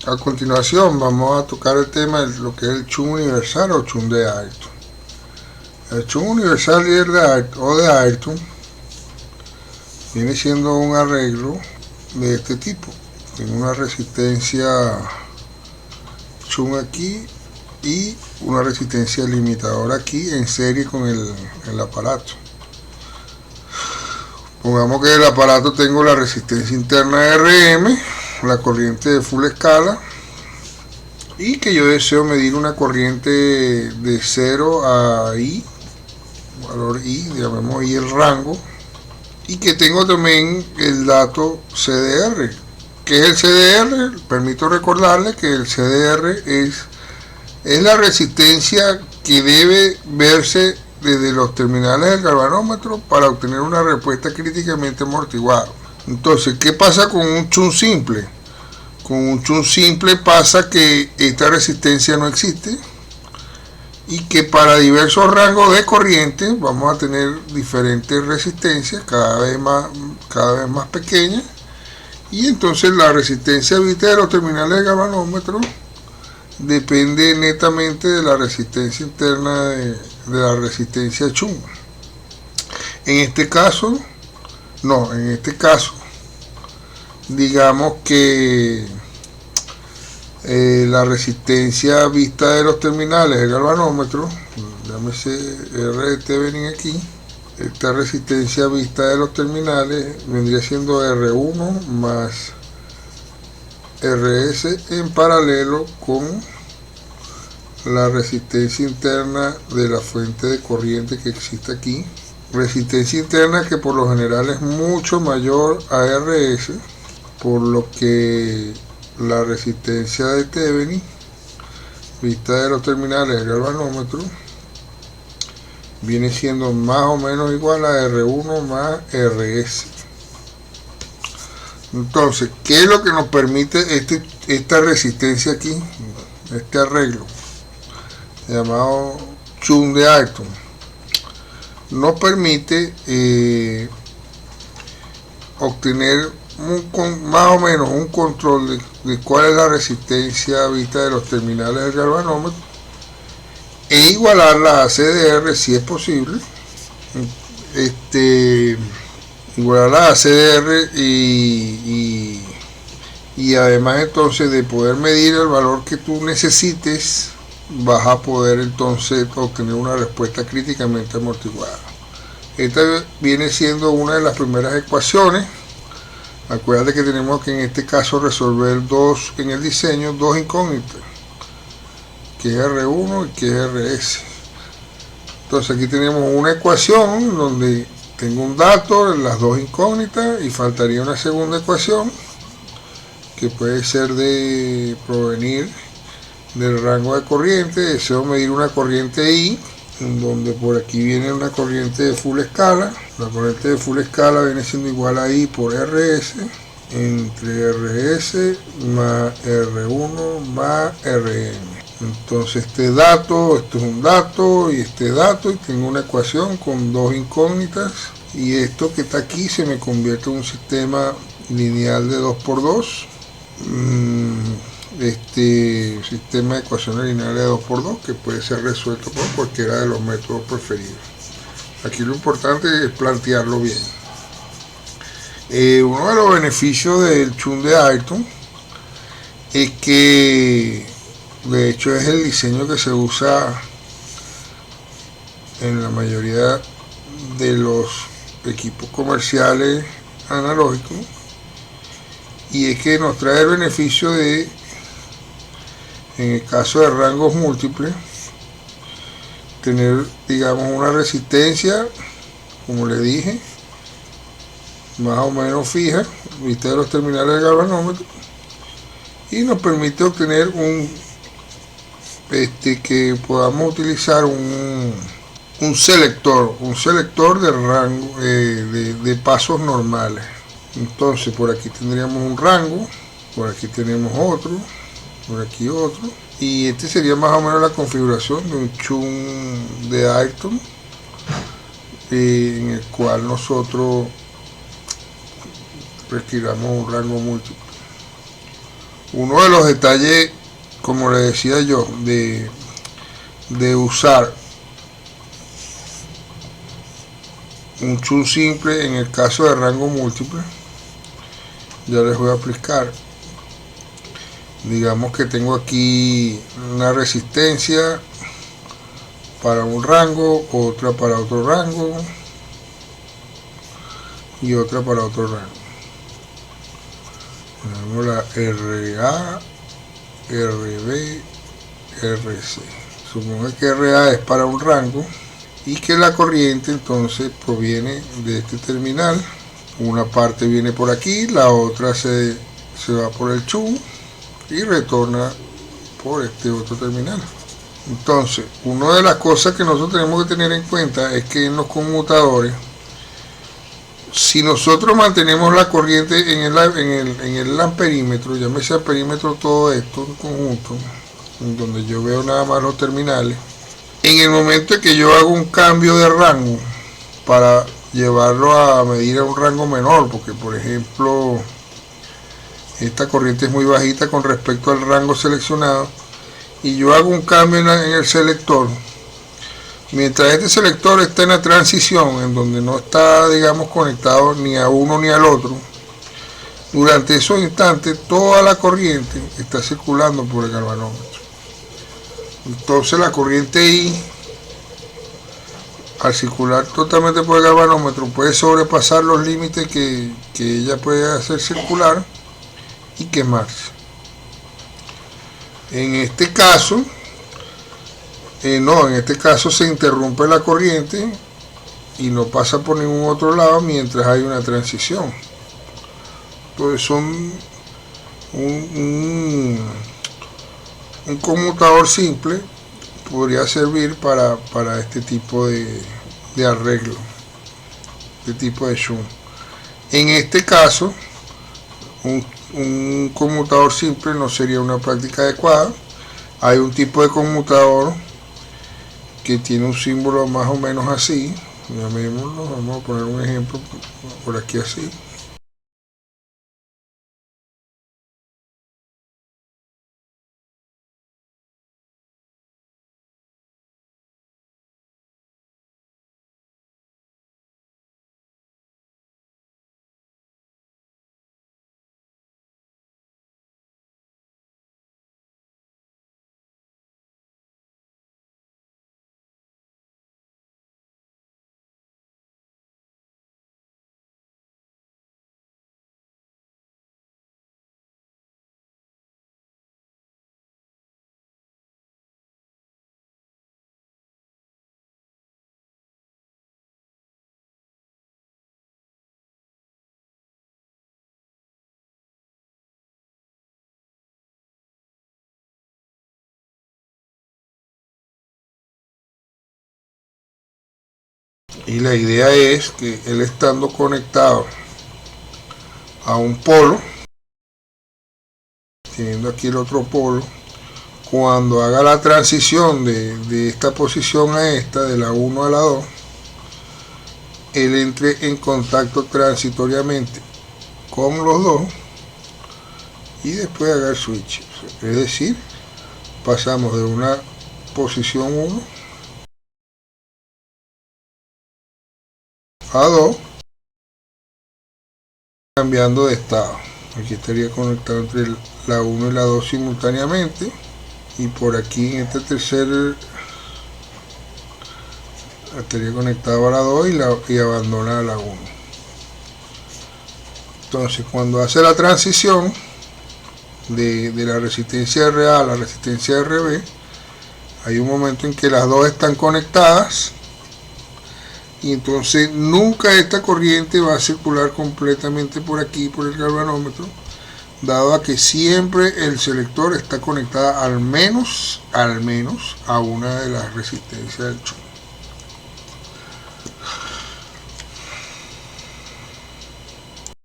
A continuación vamos a tocar el tema de lo que es el chun universal o chun de Ayrton. El chun universal o de Ayrton viene siendo un arreglo de este tipo. Tiene una resistencia chun aquí y una resistencia limitadora aquí en serie con el aparato. Pongamos que el aparato tengo la resistencia interna RM, la corriente de full escala, y que yo deseo medir una corriente de 0 a I, valor I, llamemos I el rango, y que tengo también el dato CDR. ¿Qué es el CDR? Permito recordarle que el CDR es la resistencia que debe verse desde los terminales del galvanómetro para obtener una respuesta críticamente amortiguada. Entonces, ¿qué pasa con un chun simple? Con un chun simple pasa que esta resistencia no existe y que para diversos rangos de corriente vamos a tener diferentes resistencias cada vez más pequeñas, y entonces la resistencia vista de los terminales del galvanómetro depende netamente de la resistencia interna de la resistencia chun. En este caso digamos que la resistencia vista de los terminales del galvanómetro, llámese R de Thevenin aquí, esta resistencia vista de los terminales vendría siendo R1 más RS en paralelo con la resistencia interna de la fuente de corriente que existe aquí, resistencia interna que por lo general es mucho mayor a RS, por lo que la resistencia de Thevenin vista de los terminales del galvanómetro viene siendo más o menos igual a R1 más RS. Entonces, ¿qué es lo que nos permite esta resistencia aquí, este arreglo llamado chun de Ayrton? Nos permite obtener más o menos un control de cuál es la resistencia vista de los terminales del galvanómetro e igualarla a CDR si es posible, igualarla a CDR y además entonces de poder medir el valor que tú necesites, vas a poder entonces obtener una respuesta críticamente amortiguada. Esta viene siendo una de las primeras ecuaciones. Acuérdate que tenemos que en este caso resolver en el diseño dos incógnitas, que es R1 y que es RS. Entonces aquí tenemos una ecuación donde tengo un dato, las dos incógnitas, y faltaría una segunda ecuación que puede ser de provenir del rango de corriente. Deseo medir una corriente I, en donde por aquí viene una corriente de full escala. La corriente de full escala viene siendo igual a I por RS entre RS más R1 más RM. Entonces esto es un dato y este dato, y tengo una ecuación con dos incógnitas, y esto que está aquí se me convierte en un sistema lineal de 2×2. Este sistema de ecuaciones lineales de 2×2 que puede ser resuelto por cualquiera de los métodos preferidos. Aquí lo importante es plantearlo bien. Uno de los beneficios del chun de Ayrton es que de hecho es el diseño que se usa en la mayoría de los equipos comerciales analógicos, y es que nos trae el beneficio de, en el caso de rangos múltiples, tener, digamos, una resistencia, como le dije, más o menos fija, vista de los terminales del galvanómetro, y nos permite obtener que podamos utilizar un selector de rango de pasos normales. Entonces por aquí tendríamos un rango, por aquí tenemos otro, por aquí otro, y este sería más o menos la configuración de un chun de Ayrton, en el cual nosotros requiramos un rango múltiple. Uno de los detalles, como le decía yo, de usar un shunt simple en el caso de rango múltiple, ya les voy a explicar. Digamos que tengo aquí una resistencia para un rango, otra para otro rango y otra para otro rango. Tenemos la RA, RB, RC. Supongo que RA es para un rango y que la corriente entonces proviene de este terminal. Una parte viene por aquí, la otra se va por el shunt y retorna por este otro terminal. Entonces, una de las cosas que nosotros tenemos que tener en cuenta es que en los conmutadores, si nosotros mantenemos la corriente en el amperímetro, llámese amperímetro todo esto en conjunto, en donde yo veo nada más los terminales, en el momento en que yo hago un cambio de rango para llevarlo a medir a un rango menor, porque por ejemplo esta corriente es muy bajita con respecto al rango seleccionado, y yo hago un cambio en el selector, mientras este selector está en la transición, en donde no está, digamos, conectado ni a uno ni al otro, durante esos instantes toda la corriente está circulando por el galvanómetro. Entonces la corriente I, al circular totalmente por el galvanómetro, puede sobrepasar los límites que ella puede hacer circular y quemarse. En este caso, en este caso se interrumpe la corriente y no pasa por ningún otro lado mientras hay una transición. Entonces son un conmutador simple podría servir para este tipo de arreglo, de tipo de shunt. En este caso, un conmutador simple no sería una práctica adecuada. Hay un tipo de conmutador que tiene un símbolo más o menos así. Llamémoslo, vamos a poner un ejemplo por aquí así. Y la idea es que él, estando conectado a un polo, teniendo aquí el otro polo, cuando haga la transición de esta posición a esta, de la 1 a la 2, él entre en contacto transitoriamente con los dos y después haga el switch. Es decir, pasamos de una posición 1 a 2, cambiando de estado. Aquí estaría conectado entre la 1 y la 2 simultáneamente, y por aquí en este tercer estaría conectado a la 2 y abandona a la 1. Entonces, cuando hace la transición de la resistencia RA a la resistencia RB, hay un momento en que las dos están conectadas, y entonces nunca esta corriente va a circular completamente por aquí, por el galvanómetro, dado a que siempre el selector está conectado al menos a una de las resistencias del shunt.